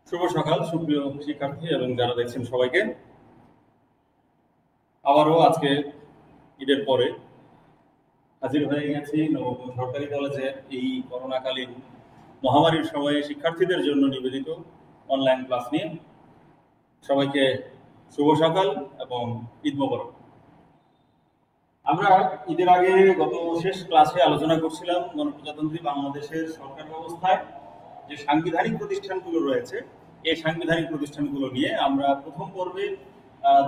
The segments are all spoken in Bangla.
শুভ সকাল সুপ্রিয় শিক্ষার্থী এবং যারা দেখছেন সবাইকে। আবারও আজকে ঈদের পরে হাজির হয়ে গেছি নবম সরকারি কলেজের এই করোনাকালীন মহামারীর সময়ে শিক্ষার্থীদের জন্য নিবেদিত অনলাইন ক্লাস নিয়ে। সবাইকে শুভ সকাল এবং ঈদ মোবারক। আমরা ঈদের আগে গত শেষ ক্লাসে আলোচনা করছিলাম গণপ্রজাতন্ত্রী বাংলাদেশের সরকার ব্যবস্থায় যে সাংবিধানিক প্রতিষ্ঠানগুলো রয়েছে এই সাংবিধানিক প্রতিষ্ঠানগুলো নিয়ে। আমরা প্রথম পর্বে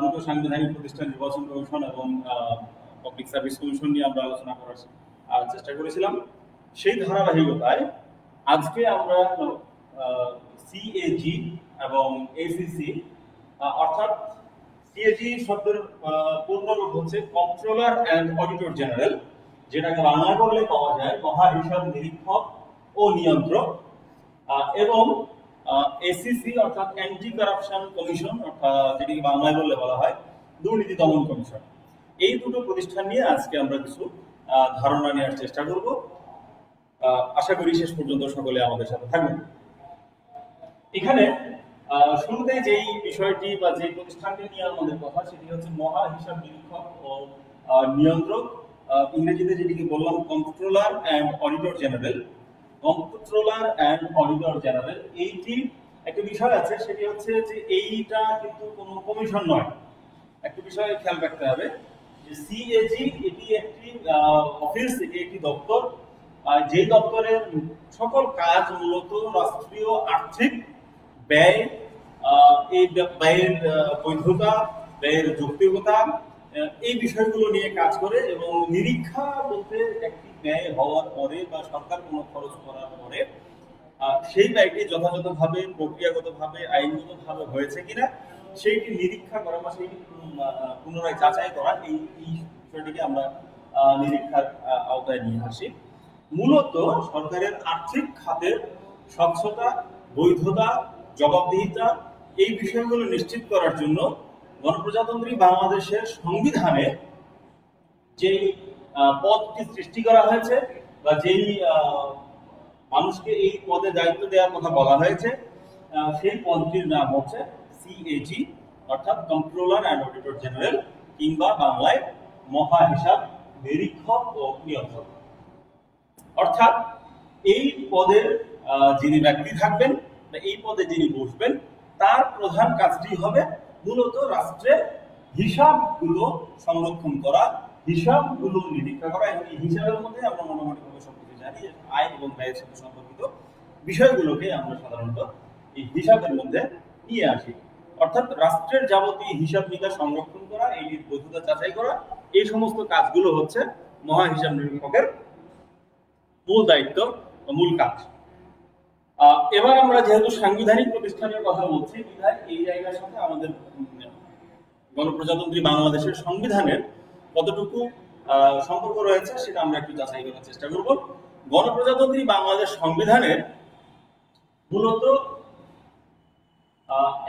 দুটো সাংবিধানিক প্রতিষ্ঠান, নির্বাচন কমিশন এবং পাবলিক সার্ভিস কমিশন নিয়ে আমরা আলোচনা করার চেষ্টা করেছিলাম। সেই ধারাবাহিকতায় আজকে আমরা সিএজি এবং এসিসি অর্থাৎ সিএজি শব্দের পূর্ণরূপ হচ্ছে কন্ট্রোলার অ্যান্ড অডিটর জেনারেল, যেটাকে বাংলা বললে পাওয়া যায় মহা হিসাব নিরীক্ষক ও নিয়ন্ত্রক, এবং এসিসি অর্থাৎ অ্যান্টি কারাপশন কমিশন অর্থাৎ যেটিকে বাংলায় বললে বলা হয় দুর্নীতি দমন কমিশন। এই দুটো প্রতিষ্ঠান নিয়ে আজকে আমরা কিছু ধারণা নেওয়ার চেষ্টা করব। আশা করি শেষ পর্যন্ত সকলে আমাদের সাথে থাকবেন। এখানে শুরুতে যেই বিষয়টি বা যে প্রতিষ্ঠানটি নিয়ে আমাদের কথা সেটি হচ্ছে মহা হিসাব নিরীক্ষক ও নিয়ন্ত্রক, ইংরেজিতে যেটিকে বললাম controller and auditor general. Controller and auditor general এইটি একটা বিষয় আছে, সেটি হচ্ছে যে এইটা কিন্তু কোনো কমিশন নয়। একটা বিষয় খেয়াল রাখতে হবে যে সিএজি এটি একটি অফিস, এটি একটি দপ্তর, যে দপ্তরের সকল কাজ মূলত রাষ্ট্রীয় আর্থিক ব্যয়, এই ব্যয়ের বৈধতা, ব্যয়ের যৌক্তিকতা, এই বিষয়গুলো নিয়ে কাজ করে এবং নিরীক্ষা বলতে একটি ব্যয় হওয়ার পরে বা সরকার কোনো খরচ করার পরে সেই ব্যয়টি যথাযথভাবে প্রক্রিয়াগতভাবে আইনগতভাবে হয়েছে কিনা সেইটি নিরীক্ষা করা বা সেই পুনরায় যাচাই করা, এই বিষয়টিকে আমরা নিরীক্ষার আওতায় নিয়ে আসি। মূলত সরকারের আর্থিক খাতের স্বচ্ছতা, বৈধতা, জবাবদিহিতা এই বিষয়গুলো নিশ্চিত করার জন্য গণপ্রজাতন্ত্রী বাংলাদেশের সংবিধানে যেই পদটি সৃষ্টি করা হয়েছে বা যেই মানুষকে এই পদে দায়িত্ব দেওয়ার কথা বলা হয়েছে সেই পদটির নাম হচ্ছে সিএজি অর্থাৎ কন্ট্রোলার অ্যান্ড অডিটর জেনারেল, কিংবা বাংলায় মহা হিসাব নিরীক্ষক ও নিয়ন্ত্রক। অর্থাৎ এই পদের যিনি ব্যক্তি থাকবেন বা এই পদে যিনি বসবেন তার প্রধান কাজটি হবে মূলত রাষ্ট্রের হিসাবগুলো সংরক্ষণ করা, হিসাবগুলো নিরীক্ষা করা। এবং এই হিসাবের মধ্যে আমরা মোটামুটিভাবে সবকিছু জানি যে আয় এবং ব্যয়ের সাথে সম্পর্কিত বিষয়গুলোকে আমরা সাধারণত এই হিসাবের মধ্যে নিয়ে আসি। অর্থাৎ রাষ্ট্রের যাবতীয় হিসাব নিকাশ সংরক্ষণ করা, এই বৈধতা যাচাই করা, এই সমস্ত কাজগুলো হচ্ছে মহা হিসাব নিরীক্ষকের মূল দায়িত্ব বা মূল কাজ। এবার আমরা যেহেতু সাংবিধানিক প্রতিষ্ঠানের কথা বলছি, বিধায় এই জায়গার সাথে আমাদের গণপ্রজাতন্ত্রী বাংলাদেশের সংবিধানের কতটুকু সম্পর্ক রয়েছে সেটা আমরা একটু যাচাই করার চেষ্টা করব। গণপ্রজাতন্ত্রী বাংলাদেশ সংবিধানের মূলত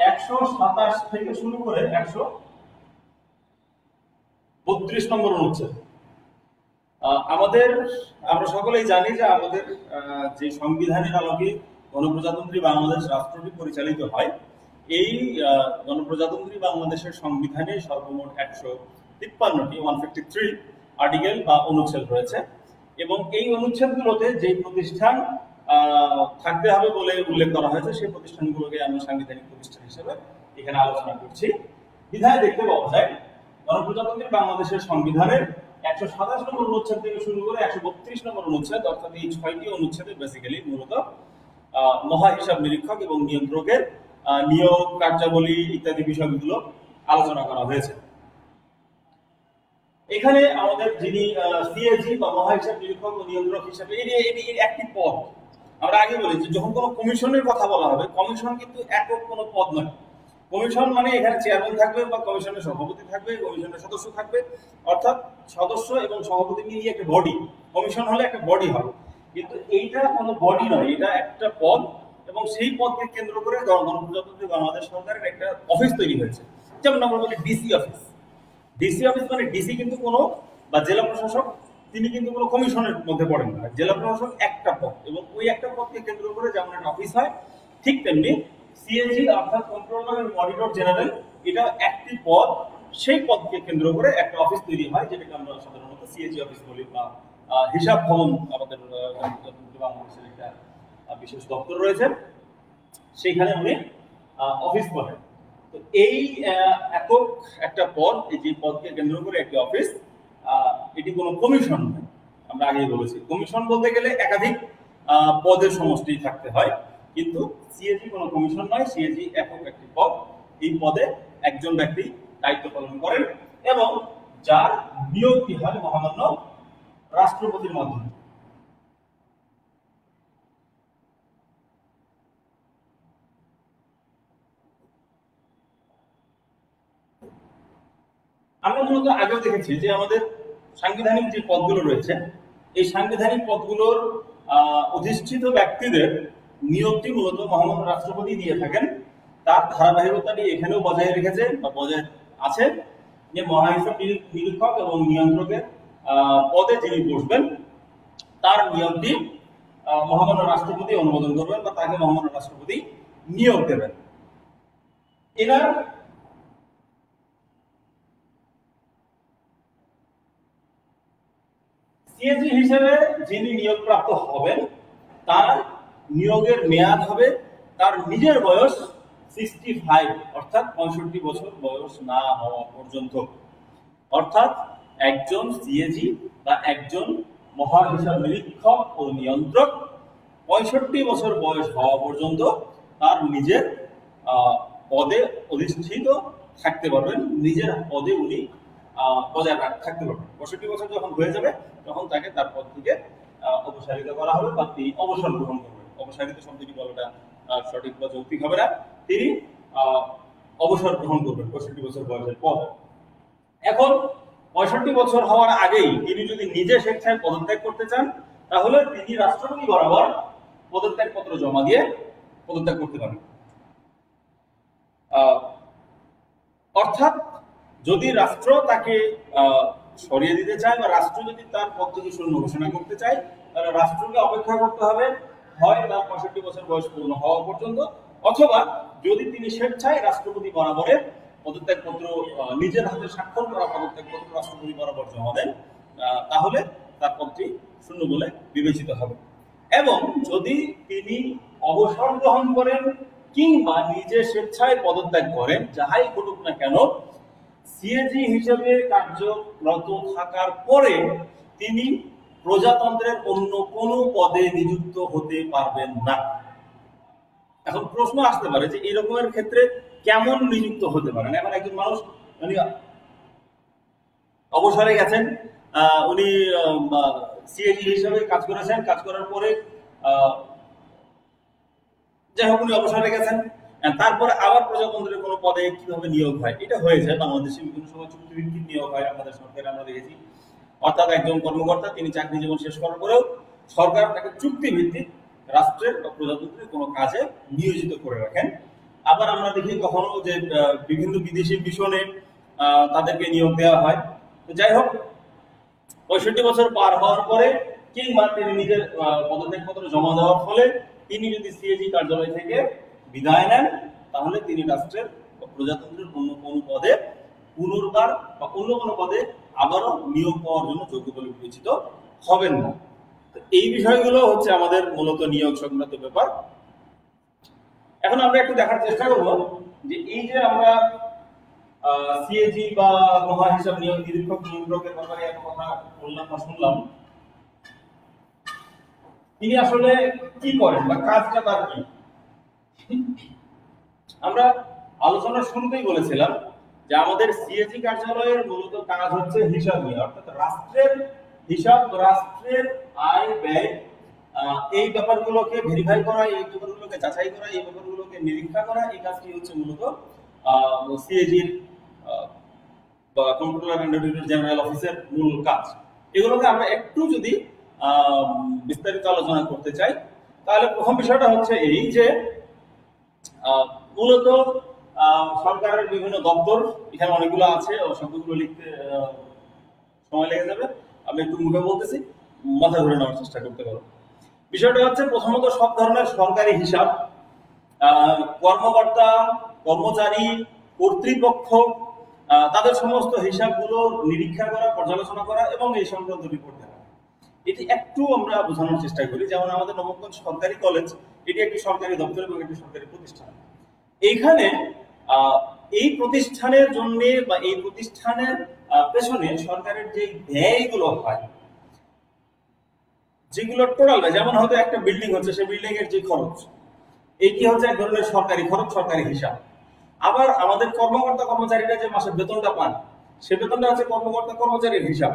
127 থেকে শুরু করে 132 নম্বর অনুচ্ছেদ। আমরা সকলেই জানি যে আমাদের যে সংবিধানের আলোকে গণপ্রজাতন্ত্রী বাংলাদেশ রাষ্ট্রটি পরিচালিত হয়, এই গণপ্রজাতন্ত্রী বাংলাদেশের সংবিধানে সর্বমোট 153টি 153 আর্টিকেল বা অনুচ্ছেদ রয়েছে। এবং এই অনুচ্ছেদগুলোতে যে প্রতিষ্ঠান থাকতে হবে বলে উল্লেখ করা হয়েছে সেই প্রতিষ্ঠানগুলোকে আমরা সাংবিধানিক প্রতিষ্ঠান হিসেবে এখানে আলোচনা করছি। বিধায় দেখতে পাওয়া যায় গণপ্রজাতন্ত্রী বাংলাদেশের সংবিধানের 127 নম্বর অনুচ্ছেদ থেকে শুরু করে 132 নম্বর অনুচ্ছেদ, অর্থাৎ এই 6টি অনুচ্ছেদে বেসিক্যালি মূলত মহা হিসাব নিরীক্ষক এবং নিয়ন্ত্রকের নিয়োগ, কার্যাবলী ইত্যাদি বিষয়গুলো আলোচনা করা হয়েছে। এখানে আমাদের যিনি সিএজি বা মহা হিসাব নিরীক্ষক ও নিয়ন্ত্রক হিসেবে এটি একটি পদ। আমরা আগে বলেছি যখন কোনো কমিশনের কথা বলা হবে, কমিশন কিন্তু একক কোনো পদ নয়। কমিশন মানে এখানে চেয়ারম্যান থাকবে বা কমিশনের সভাপতি থাকবে, কমিশনের সদস্য থাকবে, অর্থাৎ সদস্য এবং সভাপতি নিয়ে একটা বডি। কমিশন হলে একটা বডি হবে, কিন্তু এইটা কোনো বডি নয়, এটা একটা পদ। এবং সেই পদকে কেন্দ্র করে গণপ্রজাতন্ত্রী বাংলাদেশ সরকারের একটা অফিস তৈরি হয়েছে। যেমন আমরা বলি ডিসি অফিস। ডিসি অফিস মানে ডিসি কিন্তু কোনো বা জেলা প্রশাসক তিনি কিন্তু কোনো কমিশনের মধ্যে পড়েন না। জেলা প্রশাসক একটা পদ এবং ওই একটা পদকে কেন্দ্র করে যেমন একটা অফিস হয়, ঠিক তেমনি সিএজি অর্থাৎ কন্ট্রোলার এন্ড অডিটর জেনারেল, এটা একটি পদ, সেই পদকে কেন্দ্র করে একটা অফিস তৈরি হয় যেটাকে আমরা সাধারণত সিএজি অফিস বলি, বা হিসাব ভবন আমাদের বাংলাদেশের একটা বিশেষ দপ্তর রয়েছে, সেইখানে উনি অফিস করেন। তো এই একক একটা পদ, এই যে পদকে কেন্দ্র করে একটি অফিস, এটি কোনো কমিশন নয়। আমরা আগেই বলেছি কমিশন বলতে গেলে একাধিক পদের সমষ্টি থাকতে হয়, কিন্তু সিএজি কোনো কমিশন নয়, সিএজি একক একটি পদ। এই পদে একজন ব্যক্তি দায়িত্ব পালন করেন এবং যার নিয়োগটি হয় মহামান্য রাষ্ট্রপতির মাধ্যমে। আমরা মূলত আগেও দেখেছি যে আমাদের সাংবিধানিক যে পদগুলো রয়েছে, এই সাংবিধানিক পদগুলোর অধিষ্ঠিত ব্যক্তিদের নিয়োগটি মূলত মহামান্য রাষ্ট্রপতি দিয়ে থাকেন। তার ধারাবাহিকতাটি এখানেও বজায় রেখেছে বা বজায় আছে যে মহাহিসাব নিরীক্ষক এবং নিয়ন্ত্রকের পদে যিনি বসবেন তার নিয়োগটি মহামান্য রাষ্ট্রপতি অনুমোদন করবেন বা তাকে মহামান্য রাষ্ট্রপতি নিয়োগ দেবেন। এনার সিএজি হিসেবে যিনি নিয়োগপ্রাপ্ত হবেন তার নিয়োগের মেয়াদ হবে তার নিজের বয়স 65, অর্থাৎ 65 বছর বয়স না হওয়া পর্যন্ত। অর্থাৎ একজন সিএজি বা একজন মহাহিসাব নিরীক্ষক ও নিয়ন্ত্রক 65 বছর বয়স হওয়া পর্যন্ত তার নিজের পদে অধিষ্ঠিত থাকতে পারবেন, নিজের পদে উনি বজায় থাকতে পারবেন। 65 বছর যখন হয়ে যাবে তখন তাকে তার পদ থেকে অপসারিত করা হবে বা তিনি অবসর গ্রহণ করবেন। অপসারিত শব্দটি বলাটা সঠিক বা যৌক্তিক হবে না, তিনি অবসর গ্রহণ করবেন 65 বছর বয়সের পর। এখন 65 বছর হওয়ার আগেই তিনি যদি নিজে স্বেচ্ছায় পদত্যাগ করতে চান তাহলে তিনি রাষ্ট্রপতি বরাবর পদত্যাগ পত্র জমা দিয়ে পদত্যাগ করতে পারেন। অর্থাৎ যদি রাষ্ট্র তাকে সরিয়ে দিতে চায় বা রাষ্ট্র যদি তার পদ থেকে শূন্য ঘোষণা করতে চায় তাহলে রাষ্ট্রকে অপেক্ষা করতে হবে হয় তার 65 বছর বয়স পূর্ণ হওয়া পর্যন্ত, অথবা যদি তিনি স্বেচ্ছায় রাষ্ট্রপতি বরাবরের পদত্যাগ পত্র নিজের হাতে স্বাক্ষর করা পদত্যাগ পত্র রাষ্ট্রপতি বরাবর জমা দেন তাহলে তার পদটি শূন্য বলে বিবেচিত হবে। এবং যদি তিনি অবসর গ্রহণ করেন কিংবা নিজে স্বেচ্ছায় পদত্যাগ করেন, যাহাই ঘটুক না কেন, সিএজি হিসেবে কার্যরত থাকার পরে তিনি প্রজাতন্ত্রের অন্য কোনো পদে নিযুক্ত হতে পারবেন না। এখন প্রশ্ন আসতে পারে যে এই রকমের ক্ষেত্রে কেমন নিযুক্ত হতে পারেন? এখন একজন মানুষ উনি অবসরে গেছেন, উনি সিএজি হিসেবে কাজ করেছেন, কাজ করার পরে যাই হোক উনি অবসরে গেছেন, তারপরে আবার প্রজাতন্ত্রের কোনো পদে কিভাবে নিয়োগ হয়? এটা হয়েছে বাংলাদেশে বিভিন্ন সময় চুক্তিভিত্তিক নিয়োগ হয়, আমাদের সরকারে আমরা দেখেছি। অর্থাৎ একজন কর্মকর্তা তিনি চাকরি জীবন শেষ করার পরেও সরকার তাকে চুক্তিভিত্তিক রাষ্ট্রের বা প্রজাতন্ত্রের কোনো কাজে নিয়োজিত করে রাখেন। আবার আমরা দেখি কখনো যে বিভিন্ন বিদেশি মিশনে তাদেরকে নিয়োগ দেওয়া হয়। তো যাই হোক 65 বছর পার হওয়ার পরে কিংবা তিনি নিজের পদত্যাগ পত্র জমা দেওয়ার ফলে তিনি যদি সিএজি কার্যালয় থেকে বিদায় নেন তাহলে তিনি রাষ্ট্রের প্রজাতন্ত্রের অন্য কোনো পদে পুনর্বার বা অন্য কোনো পদে আবারও নিয়োগ পাওয়ার জন্য যোগ্য বলে বিবেচিত হবেন না। এই বিষয়গুলো হচ্ছে আমাদের মূলত নিয়োগ সংক্রান্ত ব্যাপার। এখন আমরা একটু দেখার চেষ্টা করব যে এই যে আমরা সিএজি বা মহাহিসাব নিয়োগ নিরীক্ষক নিয়ন্ত্রকের ব্যাপারে এত কথা বললাম বা শুনলাম, তিনি আসলে কি করেন বা কাজটা তার কি? আমরা আলোচনার শুরুতেই বলেছিলাম যে আমাদের সিএজি কার্যালয়ের মূলত কাজ হচ্ছে হিসাব নিয়ে, অর্থাৎ রাষ্ট্রের হিসাব, রাষ্ট্রের আয় ব্যয়, এই ব্যাপারগুলোকে ভেরিফাই করা, এই ব্যাপারগুলোকে যাচাই করা, এই ব্যাপারগুলোকে নিরীক্ষা করা, এই কাজটি হচ্ছে মূলত সিএজির বা কন্ট্রোলার এন্ড অডিটর জেনারেল অফিসের মূল কাজ। এগুলোকে আমরা একটু যদি বিস্তারিত আলোচনা করতে চাই তাহলে প্রথম বিষয়টা হচ্ছে এই যে মূলত সরকারের বিভিন্ন দপ্তর, এখানে অনেকগুলো আছে, শব্দগুলো লিখতে সময় লেগে যাবে, আমি একটু মুখে বলতেছি, মাথা ধরে নেওয়ার চেষ্টা করতে পারো। বিষয়টা হচ্ছে প্রথমত সব ধরনের সরকারি হিসাব কর্মকর্তা, কর্মচারী, কর্তৃপক্ষ তাদের সমস্ত হিসাবগুলো নিরীক্ষা করা, পর্যালোচনা করা এবং এই সংক্রান্ত রিপোর্ট দেওয়া। এটি একটু আমরা বোঝানোর চেষ্টা করি। যেমন আমাদের নবাবগঞ্জ সরকারি কলেজ, এটি একটি সরকারি দপ্তর এবং একটি সরকারি প্রতিষ্ঠান। এইখানে এই প্রতিষ্ঠানের জন্য বা এই প্রতিষ্ঠানের পেছনে সরকারের যে ব্যয়গুলো হয়, যেগুলো টোটাল ব্যয়, যেমন হয়তো একটা বিল্ডিং হচ্ছে, সেই বিল্ডিং এর যে খরচ, এটি হচ্ছে এক ধরনের সরকারি খরচ, সরকারি হিসাব। আবার আমাদের কর্মকর্তা কর্মচারীরা যে মাসের বেতনটা পান, সে বেতনটা হচ্ছে কর্মকর্তা কর্মচারীর হিসাব।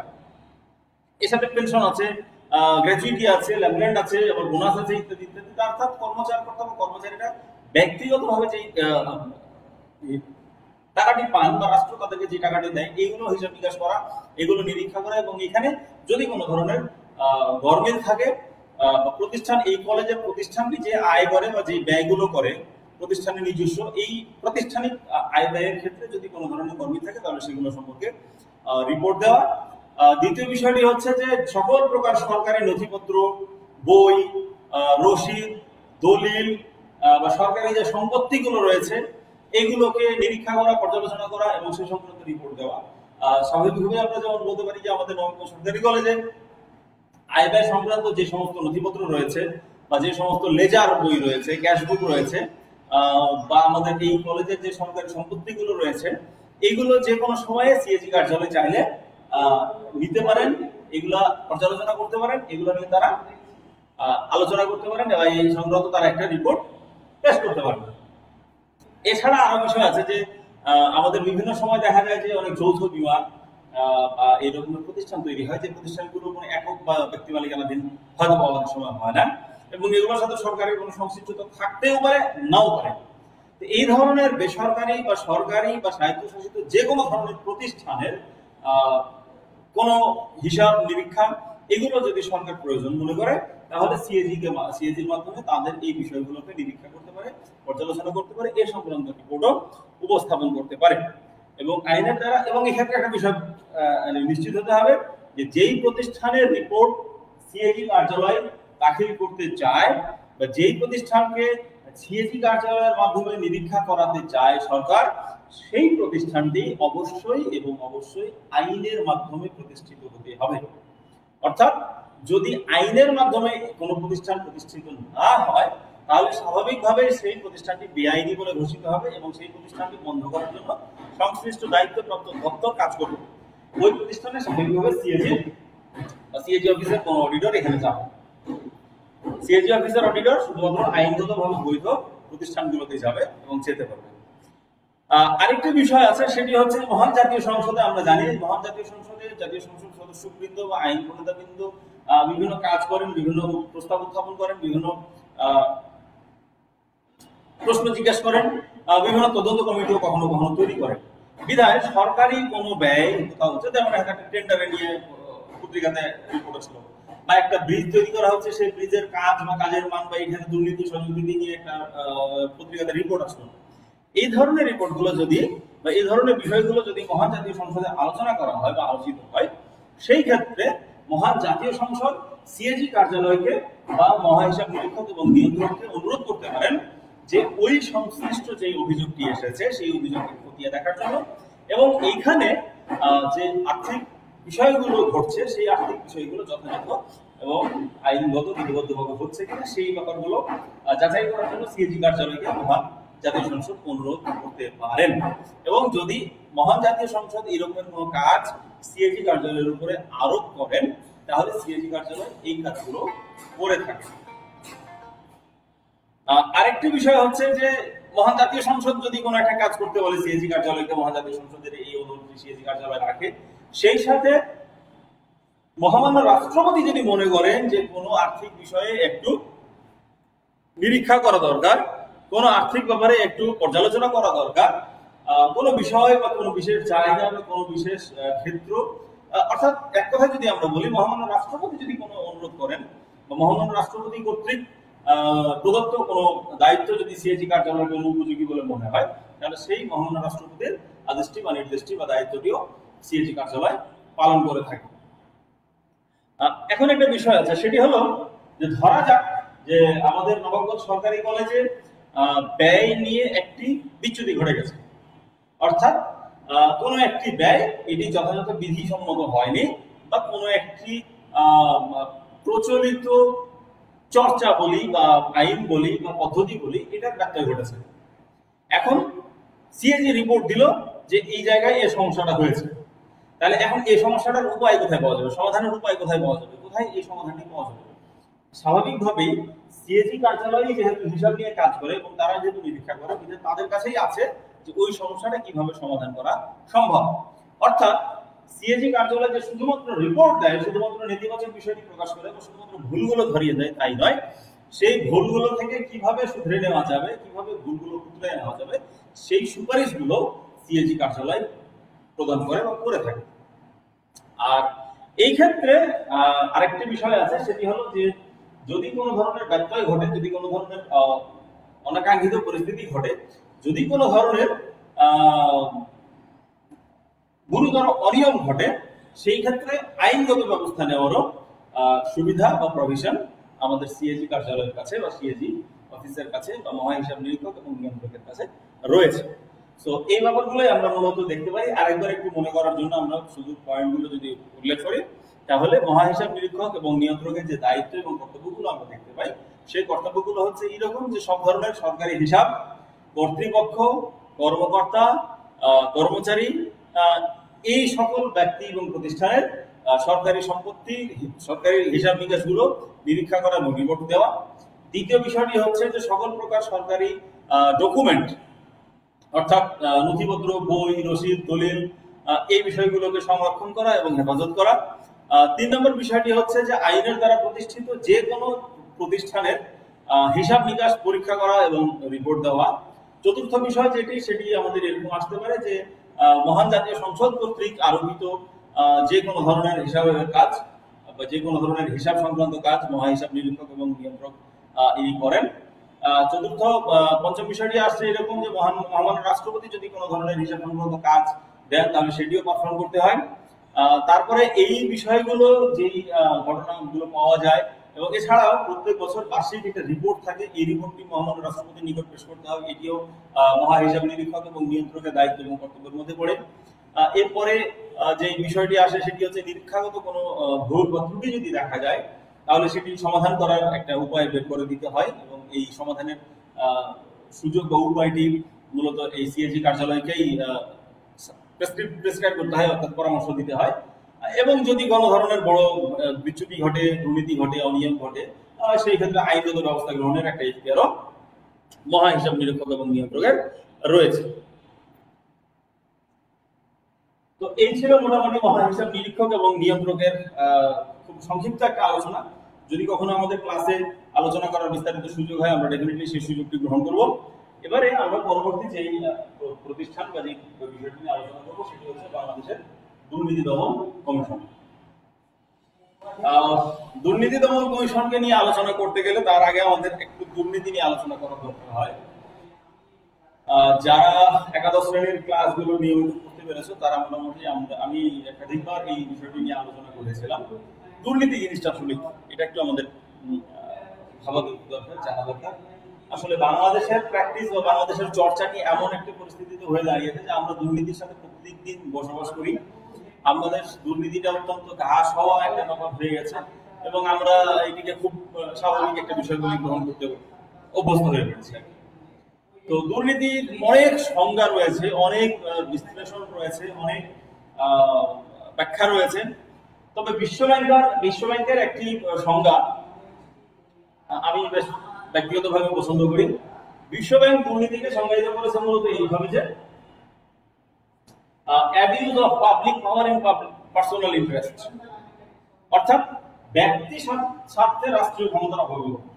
এর সাথে পেনশন আছে, গ্র্যাচুইটি আছে, ল্যাবল্যান্ড আছে, আবার বোনাস আছে, ইত্যাদি ইত্যাদি। অর্থাৎ কর্মচারীরা ব্যক্তিগতভাবে যে টাকাটি পান বা রাষ্ট্র তাদেরকে যে টাকাটি দেয়, এইগুলো হিসাব নিকাশ করা, এগুলো নিরীক্ষা করা এবং এখানে যদি কোনো ধরনের গরমিল থাকে, প্রতিষ্ঠান, এই কলেজের প্রতিষ্ঠানটি যে আয় করে বা যে ব্যয়গুলো করে প্রতিষ্ঠানের নিজস্ব, এই প্রাতিষ্ঠানিক আয় ব্যয়ের ক্ষেত্রে যদি কোনো ধরনের গরমিল থাকে তাহলে সেগুলো সম্পর্কে রিপোর্ট দেওয়া। দ্বিতীয় বিষয়টি হচ্ছে যে সকল প্রকার সরকারি নথিপত্র, বই, রসিদ, দলিল বা সরকারি যে সম্পত্তিগুলো রয়েছে এগুলোকে নিরীক্ষা করা, পর্যালোচনা করা এবং সেই সংক্রান্ত রিপোর্ট দেওয়া। স্বাভাবিকভাবে আমরা যেমন বলতে পারি যে আমাদের নবাবগঞ্জ সরকারি কলেজে আয় ব্যয় সংক্রান্ত যে সমস্ত নথিপত্র রয়েছে বা যে সমস্ত লেজার বই রয়েছে, ক্যাশ বুক রয়েছে, বা আমাদের এই কলেজের যে সরকারি সম্পত্তিগুলো রয়েছে, এইগুলো যে কোনো সময়ে সিএজি কার্যালয়ে চাইলে নিতে পারেন, এগুলা পর্যালোচনা করতে পারেন, এগুলো নিয়ে তারা আলোচনা করতে পারেন এবং এই সংক্রান্ত তারা একটা রিপোর্ট পেশ করতে পারবেন। এছাড়া আরো বিষয় আছে যে আমাদের বিভিন্ন সময় দেখা যায় যে অনেক যৌথ বিমান বা এই রকমের প্রতিষ্ঠান তৈরি হয়, যে প্রতিষ্ঠানগুলো কোনো একক বা ব্যক্তি মালিকানাধীন হয়তো আমাদের সময় হয় না, এবং এগুলোর সাথে সরকারের কোনো সংশ্লিষ্টতা থাকতেও পারে, নাও পারে। এই ধরনের বেসরকারি বা সরকারি বা স্বায়ত্তশাসিত যে কোনো ধরনের প্রতিষ্ঠানের কোন হিসাব নিরীক্ষা এগুলো যদি সরকার প্রয়োজন মনে করে তাহলে সিএজির মাধ্যমে তাদের এই বিষয়গুলোকে নিরীক্ষা করতে পারে, পর্যালোচনা করতে পারে, এ সংক্রান্ত রিপোর্টও উপস্থাপন করতে পারে। এবং আইনের দ্বারা, এবং এক্ষেত্রে একটা বিষয় নিশ্চিত হতে হবে যে যেই প্রতিষ্ঠানের রিপোর্ট সিএজি কার্যালয় দাখিল করতে চায় বা যেই প্রতিষ্ঠানকে সিএজি কার্যালয়ের মাধ্যমে নিরীক্ষা করাতে চায় সরকার, সেই প্রতিষ্ঠানটি অবশ্যই এবং অবশ্যই আইনের মাধ্যমে প্রতিষ্ঠিত হতে হবে। অর্থাৎ যদি আইনের মাধ্যমে কোনো প্রতিষ্ঠান প্রতিষ্ঠিত না হয় তাহলে স্বাভাবিকভাবে সেই প্রতিষ্ঠানটি বেআইনি বলে ঘোষিত হবে এবং সেই প্রতিষ্ঠানটি বন্ধ করার জন্য সংশ্লিষ্ট দায়িত্বপ্রাপ্ত দপ্তর কাজ করবে। ওই প্রতিষ্ঠানে স্বাভাবিকভাবে সিএজি অফিসের কোনো অডিটর এখানে যাবে। সিএজি অফিসার অডিটর শুধুমাত্র আইনগতভাবে বৈধ প্রতিষ্ঠানগুলোতে যাবে এবং যেতে পারবে। আরেকটি বিষয় আছে, সেটি হচ্ছে মহান জাতীয় সংসদে। আমরা জানি মহান জাতীয় সংসদে জাতীয় সংসদ সদস্যবৃন্দ বা আইন প্রণেতাবৃন্দ বিভিন্ন কাজ করেন, বিভিন্ন প্রস্তাব উত্থাপন করেন, বিভিন্ন প্রশ্ন জিজ্ঞাসা করেন, বিভিন্ন তদন্ত কমিটিও কখনো কখনো তৈরি করেন। বিধায় সরকারি কোনো ব্যয় কোথাও হচ্ছে, যেমন একটা টেন্ডারে নিয়ে পত্রিকাতে রিপোর্ট ছিল, বা একটা ব্রিজ তৈরি করা হচ্ছে, সেই ব্রিজের কাজ বা কাজের মান বা এখানে দুর্নীতি সংস্কৃতি নিয়ে একটা পত্রিকাতে রিপোর্ট আসলো। এই ধরনের রিপোর্টগুলো যদি বা এই ধরনের বিষয়গুলো যদি মহান জাতীয় সংসদে আলোচনা করা হয় বা আলোচিত হয়, সেই ক্ষেত্রে মহান জাতীয় সংসদ সিএজি কার্যালয়কে বা মহাহিসাব নিরীক্ষক এবং নিয়ন্ত্রককে অনুরোধ করতে পারেন যে ওই সংশ্লিষ্ট যে অভিযোগটি এসেছে সেই অভিযোগকে খতিয়ে দেখার জন্য, এবং এইখানে যে আর্থিক বিষয়গুলো ঘটছে সেই আর্থিক বিষয়গুলো যথাযথ এবং আইনগত বিধিবদ্ধভাবে হচ্ছে কিনা সেই ব্যাপারগুলো যাচাই করার জন্য সিএজি কার্যালয়কে মহান জাতীয় সংসদ অনুরোধ করতে পারেন। এবং যদি মহান জাতীয় সংসদ এরকমের কোনো কাজ সিএজি কার্যালয়ের উপরে আরোপ করেন তাহলে সিএজি কার্যালয় এই কাজগুলো করে থাকে। আরেকটি বিষয় হচ্ছে যে মহান জাতীয় সংসদ যদি কোনো একটা কাজ করতে বলে সিএজি কার্যালয়কে, মহান জাতীয় সংসদের এই অনুরোধ সিএজি কার্যালয় রাখে, সেই সাথে মহামান্য রাষ্ট্রপতি যদি মনে করেন যে কোনো আর্থিক বিষয়ে একটু নিরীক্ষা করা দরকার, কোনো আর্থিক ব্যাপারে একটু পর্যালোচনা করা দরকার, কোনো বিষয় বা কোনো বিশেষ জায়গা বা কোনো বিশেষ ক্ষেত্র, অর্থাৎ এক কথায় যদি আমরা বলি মহামান্য রাষ্ট্রপতি যদি কোনো অনুরোধ করেন বা মহামান্য রাষ্ট্রপতি কর্তৃক প্রদত্ত কোনো দায়িত্ব যদি সিএজি কার্যালয়ের জন্য উপযোগী বলে মনে হয়, তাহলে সেই মহামান্য রাষ্ট্রপতির আদেশটি বা নির্দেশটি বা দায়িত্বটিও সিএজি কার্যালয় পালন করে থাকে। এখন একটা বিষয় আছে, সেটি হলো যে ধরা যাক যে আমাদের নবাবগঞ্জ সরকারি কলেজে ব্যয় নিয়ে একটি বিচ্যুতি ঘটে গেছে। অর্থাৎ কোনো একটি ব্যয় এটি যথাযথ বিধিসম্মত হয়নি, বা কোনো একটি প্রচলিত চর্চা বলি বা আইন বলি বা পদ্ধতি বলি, এটার ব্যত্যয় ঘটেছে। এখন সিএজি রিপোর্ট দিল যে এই জায়গায় এই সমস্যাটা হয়েছে। তাহলে এখন এই সমস্যাটার উপায় কোথায় পাওয়া যাবে, সমাধানের উপায় কোথায় পাওয়া যাবে, কোথায় এই সমাধানটি পাওয়া যাবে? স্বাভাবিকভাবেই সিএজি কার্যালয় যেহেতু হিসাব নিয়ে কাজ করে এবং তারা যেহেতু নিরীক্ষা করে, তাদের কাছেই আছে যে ওই সমস্যাটা কিভাবে সমাধান করা সম্ভব। অর্থাৎ সিএজি কার্যালয় যে শুধুমাত্র রিপোর্ট দেয়, শুধুমাত্র নেতিবাচক বিষয়টি প্রকাশ করে বা শুধুমাত্র ভুলগুলো ধরিয়ে দেয় তাই নয়, সেই ভুলগুলো থেকে কিভাবে শুধরে নেওয়া যাবে, কিভাবে ভুলগুলো শুধরে নেওয়া যাবে, সেই সুপারিশগুলো সিএজি কার্যালয় প্রদান করে বা করে থাকে। আর এই ক্ষেত্রে আরেকটি বিষয় আছে, সেটি হলো যে যদি কোনো ধরনের ব্যত্যয় ঘটে, যদি কোনো ধরনের অনাকাঙ্ক্ষিত পরিস্থিতি ঘটে, যদি কোনো ধরনের গুরুতর অনিয়ম ঘটে, সেই ক্ষেত্রে আইনগত ব্যবস্থা নেওয়ারও সুবিধা বা প্রভিশন আমাদের সিএজি কার্যালয়ের কাছে বা সিএজি অফিসের কাছে বা মহাহিসাব নিরীক্ষক এবং নিয়ন্ত্রকের কাছে রয়েছে। তো এই ব্যাপারগুলোই আমরা মূলত দেখতে পাই। আরেকবার একটু মনে করার জন্য আমরা শুধু পয়েন্টগুলো যদি উল্লেখ করি, তাহলে মহাহিসাব নিরীক্ষক এবং নিয়ন্ত্রকের যে দায়িত্ব এবং কর্তব্যগুলো আমরা দেখতে পাই, সেই কর্তব্যগুলো হচ্ছে এরকম যে সব ধরনের সরকারি হিসাব, কর্তৃপক্ষ, কর্মকর্তা, কর্মচারী, এই সকল ব্যক্তি এবং প্রতিষ্ঠানের সরকারি সম্পত্তি, সরকারি হিসাব নিকাশগুলো নিরীক্ষা করা এবং রিপোর্ট দেওয়া। দ্বিতীয় বিষয়টি হচ্ছে যে সকল প্রকার সরকারি ডকুমেন্ট, অর্থাৎ নথিপত্র, বই, রসিদ, দলিল, এই বিষয়গুলোকে সংরক্ষণ করা এবং হেফাজত করা। 3 নম্বর বিষয়টি হচ্ছে যে আইনের দ্বারা প্রতিষ্ঠিত যে কোনো প্রতিষ্ঠানের হিসাব নিকাশ পরীক্ষা করা এবং রিপোর্ট দেওয়া। 4র্থ বিষয় যেটি, সেটি আমাদের এরকম আসতে পারে যে মহান জাতীয় সংসদ কর্তৃক আরোপিত যে কোনো ধরনের হিসাবের কাজ বা যে কোনো ধরনের হিসাব সংক্রান্ত কাজ মহাহিসাব নিরীক্ষক এবং নিয়ন্ত্রক ইনি করেন। 4র্থ, 5ম বিষয়টি আসছে এরকম যে মহামান্য রাষ্ট্রপতি যদি কোনো ধরনের হিসাব সংক্রান্ত কাজ দেন, তাহলে সেটিও পারফর্ম করতে হয়। তারপরে এই বিষয়গুলো যেই ঘটনাগুলো পাওয়া যায়, এবং এছাড়াও প্রত্যেক বছর বার্ষিক একটা রিপোর্ট থাকে, এই রিপোর্টটি মহামান্য রাষ্ট্রপতির নিকট পেশ করতে হবে। এটিও মহাহিসাব নিরীক্ষক এবং নিয়ন্ত্রকের দায়িত্ব এবং কর্তব্যের মধ্যে পড়ে। এরপরে যে বিষয়টি আসে সেটি হচ্ছে নিরীক্ষাগত কোনো ভুল বা ত্রুটি যদি দেখা যায়, তাহলে সেটি সমাধান করার একটা উপায় বের করে দিতে হয়, এবং এই সমাধানের সুযোগ বা উপায়টি মূলত এই সিএজি কার্যালয়কেই প্রেসক্রাইব করতে হয়, অর্থাৎ পরামর্শ দিতে হয়। এবং যদি কোনো ধরনের বড় বিচ্যুতি ঘটে, দুর্নীতি ঘটে, অনিয়ম ঘটে, সেই ক্ষেত্রে আইনগত ব্যবস্থা গ্রহণের একটা ইখতিয়ারও মহাহিসাব নিরীক্ষক এবং নিয়ন্ত্রকের রয়েছে। তো এই ছিল মোটামুটি মহাহিসাব নিরীক্ষক এবং নিয়ন্ত্রকের খুব সংক্ষিপ্ত একটা আলোচনা। যদি কখনো আমাদের ক্লাসে আলোচনা করার বিস্তারিত সুযোগ হয়, আমরা ডেফিনেটলি সেই সুযোগটি গ্রহণ করব। এবারে আমরা পরবর্তী যে প্রতিষ্ঠান বা যে বিষয়টি নিয়ে আলোচনা করবো, সেটি হচ্ছে বাংলাদেশের দুর্নীতি দমন কমিশন। দুর্নীতি দমন কমিশনকে নিয়ে আলোচনা করতে গেলে তার আগে আমাদের একটু দুর্নীতি নিয়ে আলোচনা করার দরকার হয়। যারা একাদশ শ্রেণীর ক্লাসগুলো নিয়মিত করতে পেরেছো, তারা মোটামুটি আমি একাধিকবার এই বিষয়টি নিয়ে আলোচনা করেছিলাম। দুর্নীতি জিনিসটা আসলে এটা একটু আমাদের ভাবা দরকার, জানা দরকার। আসলে বাংলাদেশের প্র্যাকটিস বা বাংলাদেশের চর্চাটি এমন একটি পরিস্থিতিতে হয়ে দাঁড়িয়েছে যে আমরা দুর্নীতির সাথে প্রত্যেকদিন বসবাস করি। আমাদের দুর্নীতিটা অত্যন্ত ঘাস হওয়া একটা ব্যাপার হয়ে গেছে, এবং আমরা এটিকে খুব স্বাভাবিক একটা বিষয় বলে গ্রহণ করতে অভ্যস্ত হয়ে পড়েছি। তো দুর্নীতির অনেক সংজ্ঞা রয়েছে, অনেক বিশ্লেষণ রয়েছে, অনেক ব্যাখ্যা রয়েছে। তবে বিশ্ব ব্যাংকের একটি সংজ্ঞা আমি বেশ ব্যক্তিগতভাবে পছন্দ করি। বিশ্ব ব্যাংক দুর্নীতিকে সংজ্ঞায়িত করেছে মূলত এইভাবে যে abuse of public power in personal interest, অর্থাৎ ব্যক্তি স্বার্থে রাষ্ট্রীয় ক্ষমতার অপব্যবহার।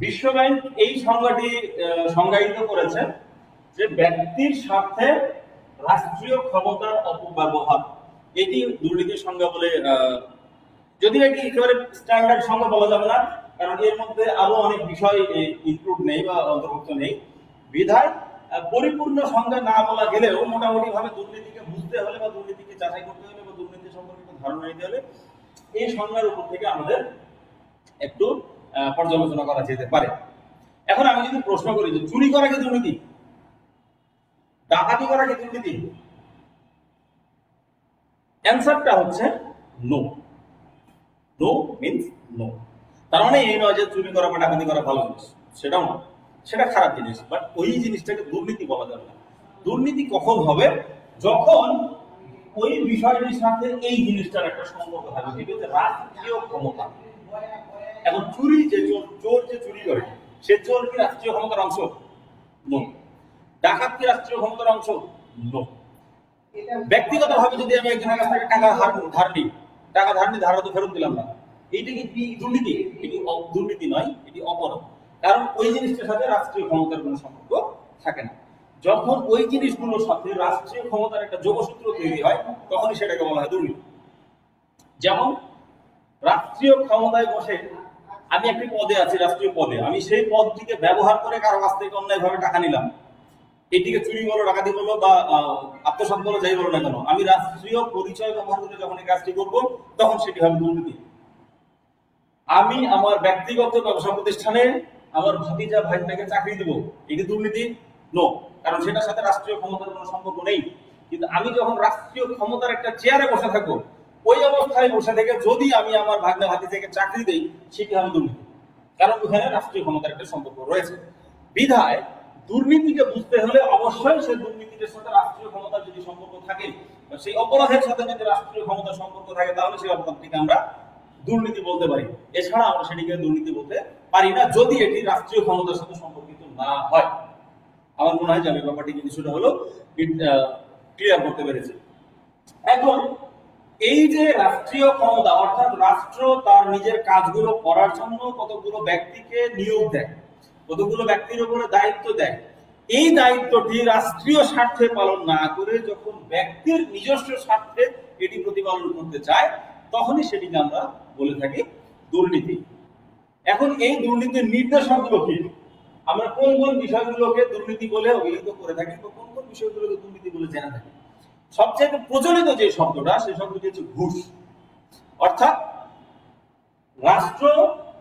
বিশ্ব ব্যাংক এই সংজ্ঞাটি সংজ্ঞায়িত করেছে যে ব্যক্তির স্বার্থে রাষ্ট্রীয় ক্ষমতার অপব্যবহার, এটি দুর্নীতির সংজ্ঞা বলে। যদি এটি একেবারে স্ট্যান্ডার্ড সংজ্ঞা বলা যাবে না, কারণ এর মধ্যে আরো অনেক বিষয় ইনক্লুড নেই বা অন্তর্ভুক্ত নেই। বিধায় পরিপূর্ণ সংজ্ঞা না বলা গেলেও মোটামুটি ভাবে দুর্নীতিকে বুঝতে হলে বা দুর্নীতিকে যাচাই করতে হলে বা দুর্নীতি সম্পর্কিত ধারণা নিতে হলে এই সংজ্ঞার উপর থেকে আমাদের একটু পর্যালোচনা করা যেতে পারে। এখন আমি যদি প্রশ্ন করি যে চুরি করা কি দুর্নীতি, ডাকাতি করা কি দুর্নীতি? অ্যান্সারটা হচ্ছে নো। No means no. তার মানে এই নয় যে চুরি করা বা ডাকাতি করা ভালো জিনিস, সেটাও না, সেটা খারাপ জিনিস, বাট ওই জিনিসটাকে দুর্নীতি বলা যাবে না। দুর্নীতি কখন হবে? যখন ওই বিষয়টির সাথে এই জিনিসটার একটা সম্পর্ক থাকবে, সেটা হচ্ছে রাষ্ট্রীয় ক্ষমতা। এখন চুরি যে চোর যে চুরি করে, সে চোর কি রাষ্ট্রীয় ক্ষমতার অংশ? নো। ডাকাত কি রাষ্ট্রীয় ক্ষমতার অংশ? নো। ব্যক্তিগতভাবে যদি আমি একজনের কাছ থেকে টাকা ধার নিই, টাকা ধার নিয়ে ধার তো ফেরত দিলাম না, এইটা কি দুর্নীতি? এটি দুর্নীতি নয়, এটি অপরাধ। কারণ ওই জিনিসটার সাথে রাষ্ট্রীয় ক্ষমতার কোনো সম্পর্ক থাকে না। যখন ওই জিনিসগুলোর সাথে রাষ্ট্রীয় ক্ষমতার একটা যোগসূত্র তৈরি হয়, তখনই সেটাকে বলা হয় দুর্নীতি। যেমন রাষ্ট্রীয় ক্ষমতায় বসে আমি একটি পদে আছি, রাষ্ট্রীয় পদে, আমি সেই পদটিকে ব্যবহার করে কারো কাছ থেকে অন্যায়ভাবে টাকা নিলাম, এটিকে চুরি বলো, ডাকাতি বলো বা আত্মসাৎ বলো, যাই বলো না কেন, আমি রাষ্ট্রীয় পরিচয় ব্যবহার করে যখন এই কাজটি করবো, তখন সেটি হবে দুর্নীতি। আমি আমার ব্যক্তিগত ব্যবসা প্রতিষ্ঠানে আমার ভাতিজা ভাইটাকে চাকরি দেবো, এটি দুর্নীতি? নো, কারণ সেটার সাথে রাষ্ট্রীয় ক্ষমতার কোনো সম্পর্ক নেই। কিন্তু আমি যখন রাষ্ট্রীয় ক্ষমতার একটা চেয়ারে বসে থাকবো, ওই অবস্থায় বসে থেকে যদি আমি আমার ভাগ্না ভাতিজাকে চাকরি দেই, সেটি হবে দুর্নীতি, কারণ ওখানে রাষ্ট্রীয় ক্ষমতার একটা সম্পর্ক রয়েছে। বিধায় দুর্নীতিকে বুঝতে হলে অবশ্যই সেই দুর্নীতির সাথে রাষ্ট্রীয় ক্ষমতার যদি সম্পর্ক থাকে, সেই অপরাধের সাথে যদি রাষ্ট্রীয় ক্ষমতার সম্পর্ক থাকে, তাহলে সেই অপরাধটিকে আমরা দুর্নীতি বলতে পারি। এছাড়া আমরা সেটিকে দুর্নীতি বলতে পারি না, যদি এটি রাষ্ট্রীয় ক্ষমতার সাথে সম্পর্কিত না হয়। আমার মনে হয় যে আমি ব্যাপারটি কিছুটা হলো ক্লিয়ার করতে পেরেছি। এখন এই যে রাষ্ট্রীয় ক্ষমতা, অর্থাৎ রাষ্ট্র তার নিজের কাজগুলো করার জন্য কতগুলো ব্যক্তিকে নিয়োগ দেয়, কতগুলো ব্যক্তির উপরে দায়িত্ব দেয়, এই দায়িত্বটি রাষ্ট্রীয় স্বার্থে পালন না করে যখন ব্যক্তির নিজস্ব স্বার্থে এটি প্রতিপালন করতে চায়, তখনই সেটিকে আমরা বলে থাকি দুর্নীতি। এখন এই দুর্নীতির নির্দেশকগুলো কি? আমরা কোন কোন বিষয়গুলোকে দুর্নীতি বলে অভিহিত করে থাকি, কোন কোন বিষয়গুলোকে দুর্নীতি বলে জেনে থাকি? সবচেয়ে প্রচলিত যে শব্দটা, সেই শব্দটি হচ্ছে ঘুষ। অর্থাৎ রাষ্ট্র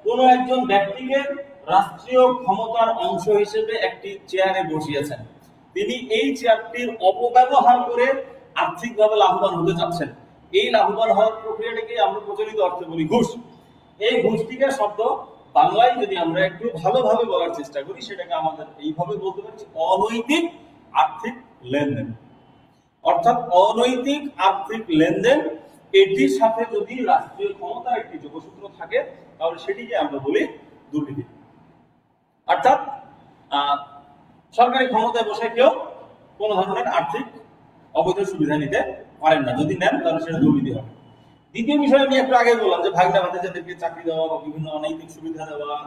কোন একজন ব্যক্তিকে রাষ্ট্রীয় ক্ষমতার অংশ হিসেবে একটি চেয়ারে বসিয়েছেন, তিনি এই চেয়ারটির অপব্যবহার করে আর্থিকভাবে লাভবান হতে চাচ্ছেন। এই লাভবান হওয়ার প্রক্রিয়াটিকে আমরা প্রচলিত অর্থে বলি ঘুষ। এই ঘুষটিকে শব্দ বাংলায় যদি আমরা একটু ভালোভাবে বলার চেষ্টা করি, সেটাকে আমাদের এইভাবে বলতে পারি অনৈতিক আর্থিক লেনদেন। অর্থাৎ অনৈতিক আর্থিক লেনদেন, এটির সাথে যদি রাষ্ট্রীয় ক্ষমতার একটি যোগসূত্র থাকে, তাহলে সেটিকে আমরা বলি দুর্নীতি। অর্থাৎ সরকারি ক্ষমতায় বসে কেউ কোন ধরনের আর্থিক অবৈধ সুবিধা নিতে পারেন না, যদি নেন তাহলে সেটা দুর্নীতি হবে। দ্বিতীয় বিষয় আমি একটু আগে বললাম যে ভাগনা ভাতিজাদেরকে চাকরি দেওয়া বা বিভিন্ন অনৈতিক সুবিধা দেওয়া,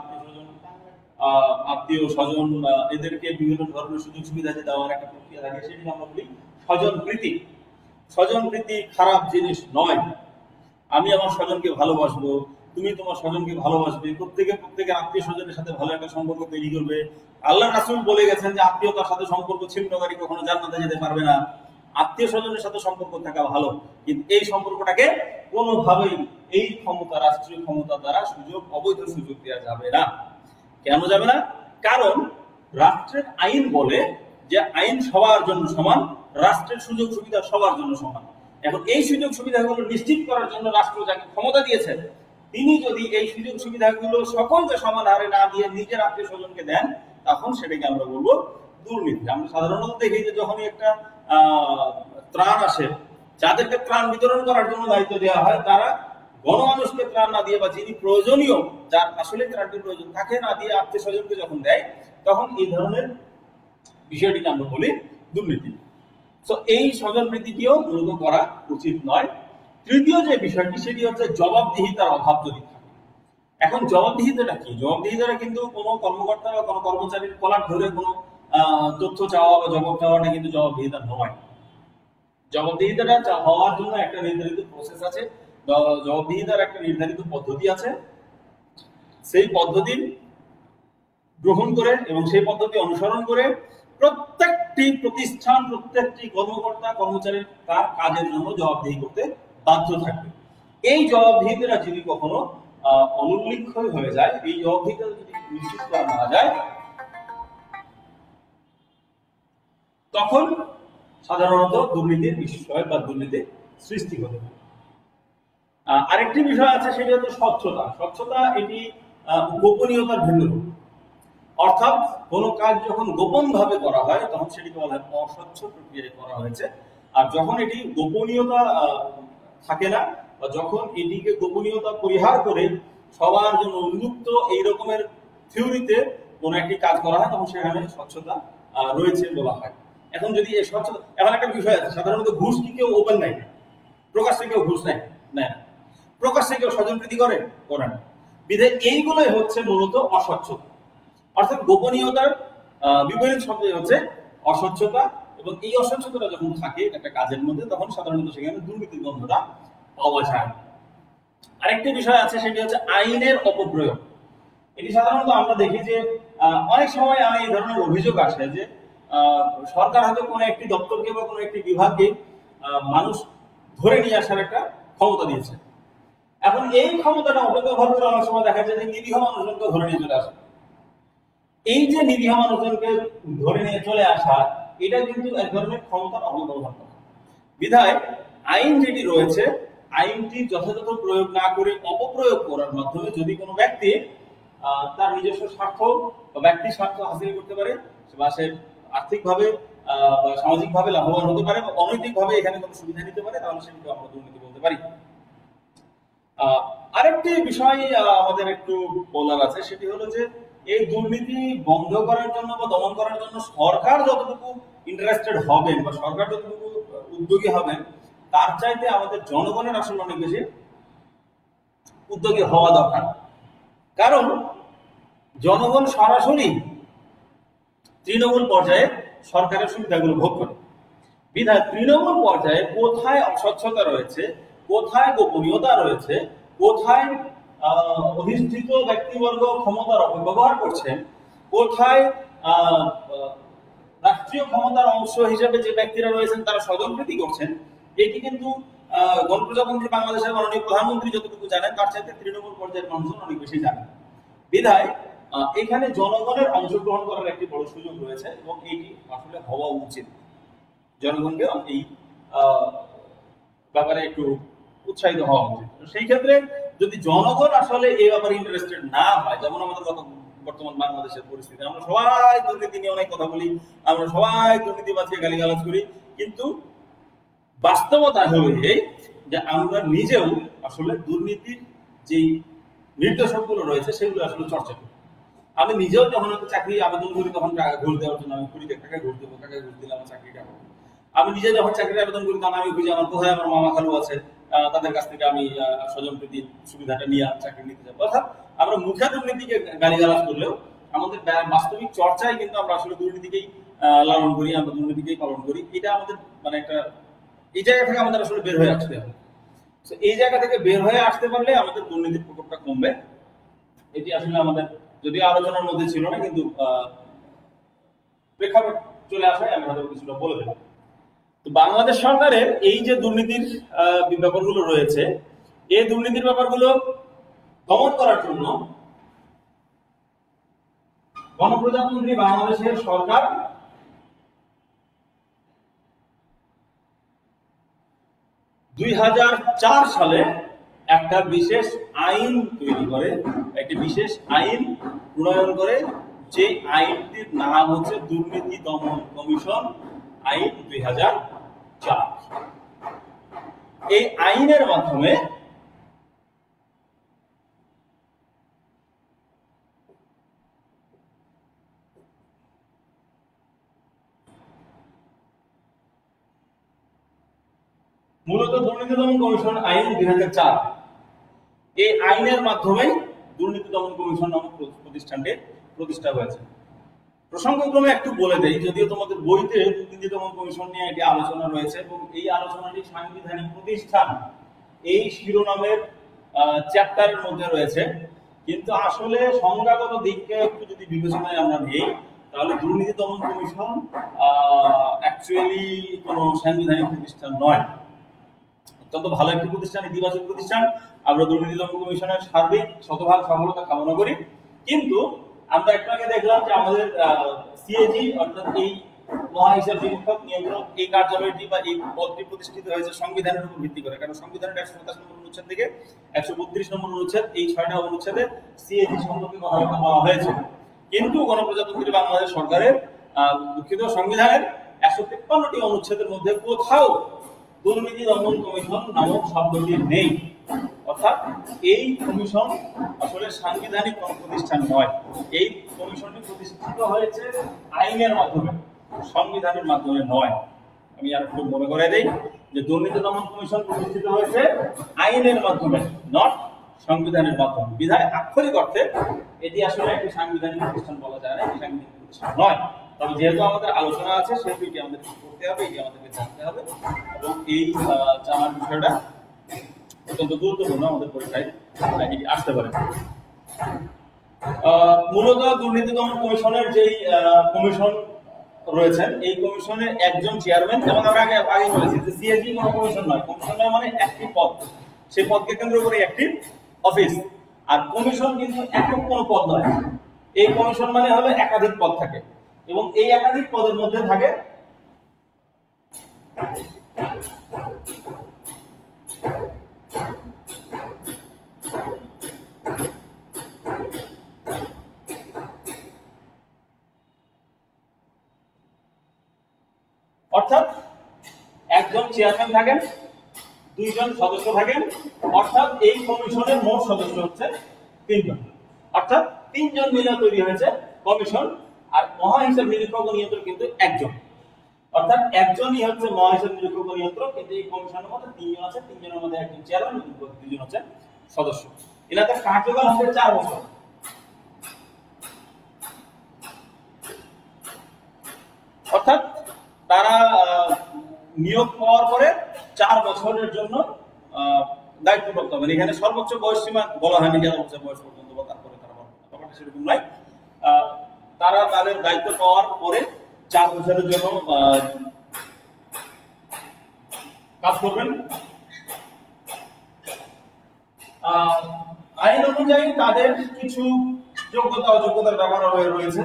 আত্মীয় স্বজন এদেরকে বিভিন্ন ধরনের সুযোগ সুবিধা দেওয়ার একটা প্রক্রিয়া থাকে, সেটিকে আমরা বলি স্বজন প্রীতি। স্বজন প্রীতি খারাপ জিনিস নয়। আমি আমার স্বজনকে ভালোবাসবো, তুমি তোমার স্বজনকে ভালোবাসবে, প্রত্যেকে আত্মীয় স্বজনের সাথে ভালো একটা সম্পর্ক তৈরি করবে। আল্লাহ রাসূল বলে গেছেন যে আত্মীয়তার সাথে সম্পর্ক ছিন্নকারী কখনো জান্নাতে যেতে পারবে না। আত্মীয় স্বজনের সাথে সম্পর্ক থাকা ভালো, কিন্তু এই সম্পর্কটাকে কোনোভাবেই এই ক্ষমতা, রাষ্ট্রীয় ক্ষমতা দ্বারা অবৈধ সুযোগ দেওয়া যাবে না। কেন যাবে না? কারণ রাষ্ট্রের আইন বলে যে আইন সবার জন্য সমান, রাষ্ট্রের সুযোগ সুবিধা সবার জন্য সমান। এখন এই সুযোগ সুবিধাগুলো নিশ্চিত করার জন্য রাষ্ট্র যাকে ক্ষমতা দিয়েছে, তিনি যদি এই সুযোগ সুবিধাগুলো সকলকে সমান হারে না দিয়ে নিজের আত্মীয় স্বজনকে দেন, তখন সেটাকে আমরা বলবো দুর্নীতি। আমরা সাধারণত দেখি যে যখনই একটা ত্রাণ আসে, যাদেরকে ত্রাণ বিতরণ করার জন্য দায়িত্ব দেওয়া হয়, তারা গণমানুষকে ত্রাণ না দিয়ে বা যিনি প্রয়োজনীয়, যার আসলে ত্রাণটির প্রয়োজন তাকে না দিয়ে আত্মীয় স্বজনকে যখন দেয়, তখন এই ধরনের বিষয়টিকে আমরা বলি দুর্নীতি। তো এই স্বজন প্রীতিটিও মূলত করা উচিত নয়। তৃতীয় যে বিষয়টি, সেটি হচ্ছে জবাবদিহিতার অভাব যদি থাকে। এখন জবাবদিহিতাটা কি? জবাবদিহিতাটা কিন্তু কোনো কর্মকর্তা বা কোনো কর্মচারীর কলার ধরে কোনো তথ্য চাওয়া বা জবাব চাওয়াটা কিন্তু জবাবদিহিতা নয়। জবাবদিহিতাটা হওয়ার জন্য একটা নির্ধারিত প্রসেস আছে, জবাবদিহিতার একটা নির্ধারিত পদ্ধতি আছে। সেই পদ্ধতি গ্রহণ করে এবং সেই পদ্ধতি অনুসরণ করে প্রত্যেকটি প্রতিষ্ঠান, প্রত্যেকটি কর্মকর্তা কর্মচারী তার কাজের জন্য জবাবদিহি করতে বাধ্য থাকবে। এই জবাবদিহিতা যদি কখনো অনুল্লেখ্য হয়ে যায়, এই জবাবদিহিতা যদি নিশ্চিত করা না যায়, তখন সাধারণত দুর্নীতির বিষয় বা দুর্নীতির সৃষ্টি হতে পারে। আরেকটি বিষয় আছে, সেটা হচ্ছে স্বচ্ছতা। স্বচ্ছতা এটি গোপনীয়তার ভিন্ন রূপ। অর্থাৎ কোনো কাজ যখন গোপন ভাবে করা হয় তখন সেটিকে বলা হয় অস্বচ্ছ প্রক্রিয়ায় করা হয়েছে। আর যখন এটি গোপনীয়তা থাকে না বা যখন এটিকে গোপনীয়তা পরিহার করে সবার জন্য উন্মুক্ত এই রকমের থিওরিতে কোনো একটি কাজ করা হয়, তখন সেখানে স্বচ্ছতা রয়েছে বলা হয়। এখন যদি এই স্বচ্ছতা, এখন একটা বিষয় আছে, সাধারণত ঘুষ কি কেউ ওপেন নেয়? প্রকাশ্যে কেউ ঘুষ নেয় না, প্রকাশ্যে কেউ স্বজনপ্রীতি করে না। বিধে এইগুলোই হচ্ছে মূলত অস্বচ্ছতা। অর্থাৎ গোপনীয়তার বিপরীত শব্দ হচ্ছে অস্বচ্ছতা, এবং এই অস্বচ্ছতাটা যখন থাকে একটা কাজের মধ্যে, তখন সাধারণত সেখানে দুর্নীতির গন্ধটা পাওয়া যায়। আরেকটি বিষয় আছে, সেটি হচ্ছে আইনের অপপ্রয়োগ। এটি সাধারণত আমরা দেখি যে অনেক সময় এই ধরনের অভিযোগ আসে যে সরকার হয়তো কোনো একটি দপ্তরকে বা কোনো একটি বিভাগকে মানুষ ধরে নিয়ে আসার একটা ক্ষমতা দিয়েছে। এখন এই ক্ষমতাটা অপব্যবহার করে অনেক সময় দেখা যায় যে নিরীহ মানুষজনকে ধরে নিয়ে চলে আসে। এই যে নিরীহ মানুষজনকে ধরে নিয়ে চলে আসা, এটা কিন্তু এক ধরনের ক্ষমতার অপব্যবহার করা। বিধায় আইন যেটি রয়েছে, আইনটি যথাযথ প্রয়োগ না করে অপপ্রয়োগ করার মাধ্যমে যদি কোনো ব্যক্তি তার নিজস্ব স্বার্থ বা ব্যক্তি স্বার্থ হাসিল করতে পারে, বা সে আর্থিকভাবে বা সামাজিকভাবে লাভবান হতে পারে বা অনৈতিকভাবে এখানে কোনো সুবিধা নিতে পারে, তাহলে সেটাকে আমরা দুর্নীতি বলতে পারি। আরেকটি বিষয় আমাদের একটু বলার আছে, সেটি হলো যে এই দুর্নীতি বন্ধ করার জন্য বা দমন করার জন্য সরকার যতটুকু ইন্টারেস্টেড হবেন বা সরকার যতটুকু উদ্যোগী হবেন, তার চাইতে আমাদের জনগণের আসলে অনেক বেশি উদ্যোগী হওয়া দরকার। কারণ জনগণ সরাসরি তৃণমূল পর্যায়ে সরকারের সুবিধাগুলো ভোগ করে। বিধায় তৃণমূল পর্যায়ে কোথায় অস্বচ্ছতা রয়েছে, কোথায় গোপনীয়তা রয়েছে, কোথায় অধিষ্ঠিত ব্যক্তিবর্গ ক্ষমতার অপব্যবহার করছেন, কোথায় রাষ্ট্রীয় ক্ষমতার অংশ হিসেবে যে ব্যক্তিরা রয়েছেন তারা স্বজনপ্রীতি করছেন, এটি কিন্তু গণপ্রজাতন্ত্রী বাংলাদেশের মাননীয় প্রধানমন্ত্রী যতটুকু জানেন তার চাইতে তৃণমূল পর্যায়ের মানুষজন অনেক বেশি জানেন। বিধায় এখানে জনগণের অংশগ্রহণ করার একটি বড় সুযোগ রয়েছে এবং এটি আসলে হওয়া উচিত। জনগণকে এই ব্যাপারে একটু উৎসাহিত হওয়া উচিত। সেই ক্ষেত্রে যদি জনগণ আসলে এই ব্যাপারে ইন্টারেস্টেড না হয়, যেমন আমাদের বর্তমান বাংলাদেশের পরিস্থিতি, আমরা সবাই দুর্নীতি নিয়ে অনেক কথা বলি, আমরা সবাই দুর্নীতিবাদকে গালিগালাজ করি, কিন্তু বাস্তবতা হলো এই যে আমরা নিজেও আসলে দুর্নীতির যে নির্দেশকগুলো রয়েছে সেগুলো আসলে চর্চা করি। আমি নিজেও যখন একটা চাকরি আবেদন করি তখন টাকা ঘুষ দেওয়ার জন্য আমি করি, টাকা ঘুষ দেবো, টাকা ঘুষ দিলে আমার চাকরিটা হবে। আমি নিজে যখন চাকরির আবেদন করি তখন আমি খুঁজি আমার কোথায় আমার মামা খালু আছে, তাদের কাছ থেকে আমি স্বজনপ্রীতির সুবিধাটা নিয়ে চাকরি নিতে যাবো। অর্থাৎ আমরা মুখে দুর্নীতিকে গালিগালাজ করলেও আমাদের বাস্তবিক চর্চায় কিন্তু আমরা আসলে দুর্নীতিকেই লালন করি, আমরা দুর্নীতিকেই পালন করি। এটা আমাদের মানে একটা এই জায়গা থেকে আমাদের আসলে বের হয়ে আসতে হবে। এই জায়গা থেকে বের হয়ে আসতে পারলে আমাদের দুর্নীতির প্রকোপটা কমবে। এটি আসলে আমাদের যদিও আলোচনার মধ্যে ছিল না, কিন্তু প্রেক্ষাপট চলে আসায় আমি হয়তো কিছুটা বলে দেব। তো বাংলাদেশ সরকারের এই যে দুর্নীতির ব্যাপারগুলো রয়েছে, এই দুর্নীতির ব্যাপারগুলো দমন করার জন্য গণপ্রজাতন্ত্রী বাংলাদেশের সরকার 2004 সালে একটা বিশেষ আইন তৈরি করে, একটি বিশেষ আইন প্রণয়ন করে, যে আইনটির নাম হচ্ছে দুর্নীতি দমন কমিশন আইন 2004। এই আইনের মাধ্যমে মূলত দুর্নীতি দমন কমিশন আইন 2004, এই আইনের মাধ্যমে দুর্নীতি দমন কমিশন নামক প্রতিষ্ঠানটি প্রতিষ্ঠা হয়েছে। প্রসঙ্গক্রমে একটু বলে দেই, যদিও তোমাদের বইতে দুর্নীতি দমন কমিশন নিয়ে একটি আলোচনা রয়েছে এবং এই আলোচনাটি সাংবিধানিক প্রতিষ্ঠান এই শিরোনামের চ্যাপ্টারের মধ্যে রয়েছে। কিন্তু আসলে সংজ্ঞাগত দিককে একটু যদি বিবেচনায় আমরা নিই, তাহলে দুর্নীতি দমন কমিশন অ্যাকচুয়ালি কোনো সাংবিধানিক প্রতিষ্ঠান নয়, অত্যন্ত ভালো একটি প্রতিষ্ঠান, ইতিবাচক প্রতিষ্ঠান। আমরা দুর্নীতি দমন কমিশনের সার্বিক শতভাগ সফলতা কামনা করি। কিন্তু আমরা একটু আগে দেখলাম যে আমাদের সিএজি অর্থাৎ এই মহাহিসাব নিরীক্ষক নিয়ন্ত্রক এই কার্যালয়টি বা এই পদটি প্রতিষ্ঠিত হয়েছে সংবিধানের উপর ভিত্তি করে। কারণ সংবিধানের ১২৭ নম্বর অনুচ্ছেদ থেকে ১৩২ নম্বর অনুচ্ছেদ, এই ৬টা অনুচ্ছেদে সিএজি সম্পর্কে কথা বলা হয়েছে। কিন্তু গণপ্রজাতন্ত্রী বাংলাদেশ সরকারের দুঃখিত সংবিধানের ১৫৩টি অনুচ্ছেদের মধ্যে কোথাও দুর্নীতি দমন কমিশন নামক শব্দটি নেই। অর্থাৎ এই কমিশন আসলে সাংবিধানিক কোনো প্রতিষ্ঠান নয়। এই কমিশনটি প্রতিষ্ঠিত হয়েছে আইনের মাধ্যমে, সংবিধানের মাধ্যমে নয়। আমি আর একটু মনে করে দেই যে দুর্নীতি দমন কমিশন প্রতিষ্ঠিত হয়েছে আইনের মাধ্যমে, নট সংবিধানের মাধ্যমে। বিধায় আক্ষরিক অর্থে এটি আসলে একটি সাংবিধানিক প্রতিষ্ঠান বলা যায় না, এটি সাংবিধানিক প্রতিষ্ঠান নয়। তবে যেহেতু আমাদের আলোচনা আছে সেহেতু এটি আমাদের করতে হবে, এটি আমাদেরকে জানতে হবে, এবং এই জানার বিষয়টা অত্যন্ত গুরুত্বপূর্ণ আমাদের পরীক্ষায় এটি আসতে পারে। মূলত দুর্নীতি দমন কমিশনের যেই কমিশন রয়েছেন, এই কমিশনের একজন চেয়ারম্যান, যেমন আমরা আগে বলেছি যে সিএজি কোনো কমিশন নয়। কমিশন নয় মানে একটি পদ, সেই পদকে কেন্দ্র করে একটি অফিস। আর কমিশন কিন্তু একক কোনো পদ নয়। এই কমিশন মানে হলো একাধিক পদ থাকে, এবং এই একাধিক পদের মধ্যে থাকে অর্থাৎ একজন চেয়ারম্যান থাকেন, দুইজন সদস্য থাকেন, অর্থাৎ এই কমিশনের মোট সদস্য হচ্ছে 3 জন। অর্থাৎ 3 জন মিলে তৈরি হয়েছে কমিশন। আর মহাহিসাব নিরীক্ষক ও নিয়ন্ত্রক কিন্তু একজন, অর্থাৎ একজনই হচ্ছে মহাহিসাব নিরীক্ষক ও নিয়ন্ত্রক। কিন্তু এই কমিশনের মধ্যে 3 জন আছে, 3 জনের মধ্যে একজন চেয়ারম্যান এবং 2 জন হচ্ছে সদস্য। এনাদের কার্যকাল হচ্ছে 4 বছর। অর্থাৎ তারা নিয়োগ পাওয়ার পরে 4 বছরের জন্য দায়িত্ব করতে হবে। এখানে সর্বোচ্চ বয়স সীমা বলা হয়নি যে বছর বয়স পর্যন্ত বা তারপরে তারা ব্যাপারটা সেরকম নয়। তারা তাদের দায়িত্ব পাওয়ার পরে 4 বছরের জন্য কাজ করবেন। আইন অনুযায়ী তাদের কিছু যোগ্যতা অযোগ্যতার ব্যাপার রয়েছে।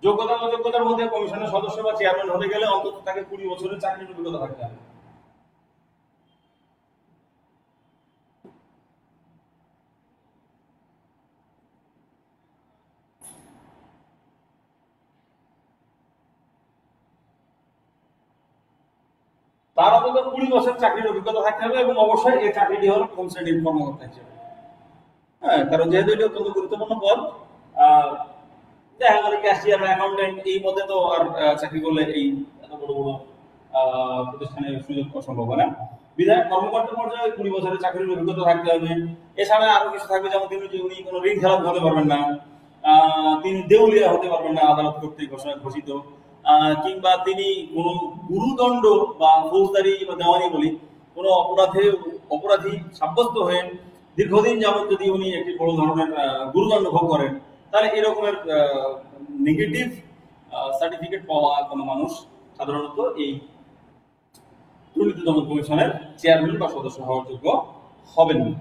যোগ্যতা অযোগ্যতার মধ্যে কমিশনের সদস্য বা চেয়ারম্যান হতে গেলে অন্তত তাকে 20 বছরের চাকরির অভিজ্ঞতা থাকতে হবে। তার অন্তত 20 বছর চাকরির অভিজ্ঞতা থাকতে হবে, এবং অবশ্যই এই চাকরিটি হলো প্রথম শ্রেণীর কর্মকর্তা হিসেবে। হ্যাঁ, কারণ যেহেতু এটি অত্যন্ত গুরুত্বপূর্ণ পদ, দেখা গেল ক্যাশিয়ার বা অ্যাকাউন্টেন্ট এই পদে তো আর চাকরি করলে এই এত বড় বড় প্রতিষ্ঠানে সুযোগ সম্ভব হয় না। বিধায়ক কর্মকর্তা পর্যায়ে 20 বছরের চাকরির অভিজ্ঞতা থাকতে হবে। এছাড়া আরো কিছু থাকবে, যেমন উনি কোনো ঋণ খেলাপ হতে পারবেন না, তিনি দেউলিয়া হতে পারবেন না আদালত কর্তৃক ঘোষিত, কিংবা তিনি কোনো গুরুদণ্ড বা ফৌজদারি বা দেওয়ানি বলি কোনো অপরাধী সাব্যস্ত হয়ে দীর্ঘদিন যাবত যদি উনি একটি বড় ধরনের গুরুদণ্ড ভোগ করেন, তাহলে এরকমের নেগেটিভ সার্টিফিকেট পাওয়া কোনো মানুষ সাধারণত এই দুর্নীতি দমন কমিশনের চেয়ারম্যান বা সদস্য হওয়ার যোগ্য হবেন না।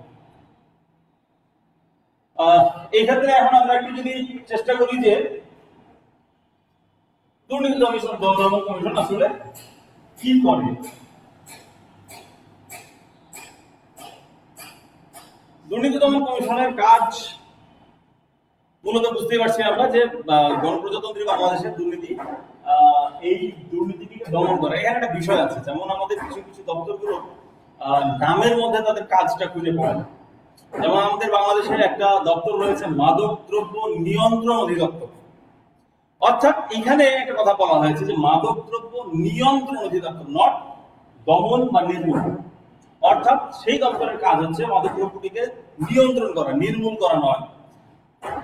এই ক্ষেত্রে এখন আমরা একটু যদি চেষ্টা করি যে দুর্নীতি দমন কমিশন আসলে কি করে। দুর্নীতি দমন কমিশনের কাজ মূলত বুঝতেই পারছি আমরা যে গণপ্রজাতন্ত্রী বাংলাদেশের দুর্নীতি, এই দুর্নীতিকে দমন করা। এখানে একটা বিষয় আছে, যেমন আমাদের কিছু কিছু দপ্তরগুলো নামের মধ্যে তাদের কাজটা খুঁজে পাওয়া যায়। যেমন আমাদের বাংলাদেশের একটা দপ্তর রয়েছে মাদক দ্রব্য নিয়ন্ত্রণ অধিদপ্তর। অর্থাৎ এখানে একটা কথা বলা হয়েছে যে মাদক দ্রব্য নিয়ন্ত্রণ অধিদপ্তর, নট দমন বা নির্মূল। অর্থাৎ সেই দপ্তরের কাজ হচ্ছে মাদক দ্রব্যটিকে নিয়ন্ত্রণ করা, নির্মূল করা নয়।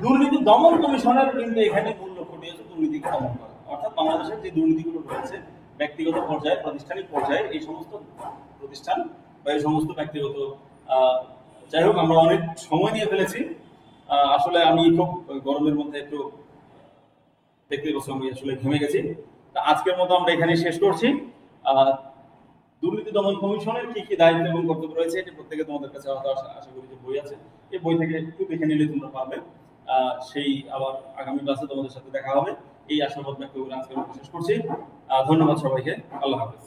দুর্নীতি দমন কমিশনের কিন্তু এখানে মূল লক্ষ্যটি হচ্ছে দুর্নীতিকে দমন করা। অর্থাৎ বাংলাদেশের যে দুর্নীতিগুলো রয়েছে ব্যক্তিগত পর্যায়ে, প্রাতিষ্ঠানিক পর্যায়ে, এই সমস্ত প্রতিষ্ঠান বা এই সমস্ত ব্যক্তিগত, যাই হোক আমরা অনেক সময় নিয়ে ফেলেছি। আসলে আমি খুব গরমের মধ্যে একটু দেখতে বসে আমি আসলে ঘেমে গেছি। তা আজকের মতো আমরা এখানে শেষ করছি। আহ, দুর্নীতি দমন কমিশনের কি কি দায়িত্ব এবং কর্তব্য রয়েছে এটি প্রত্যেকে তোমাদের কাছে হয়তো আশা করি যে বই আছে, এই বই থেকে একটু দেখে নিলে তোমরা পারবে। সেই আবার আগামী ক্লাসে তোমাদের সাথে দেখা হবে এই আশাবাদ ব্যক্ত করে আজকের মতো শেষ করছি। ধন্যবাদ সবাইকে। আল্লাহ হাফেজ।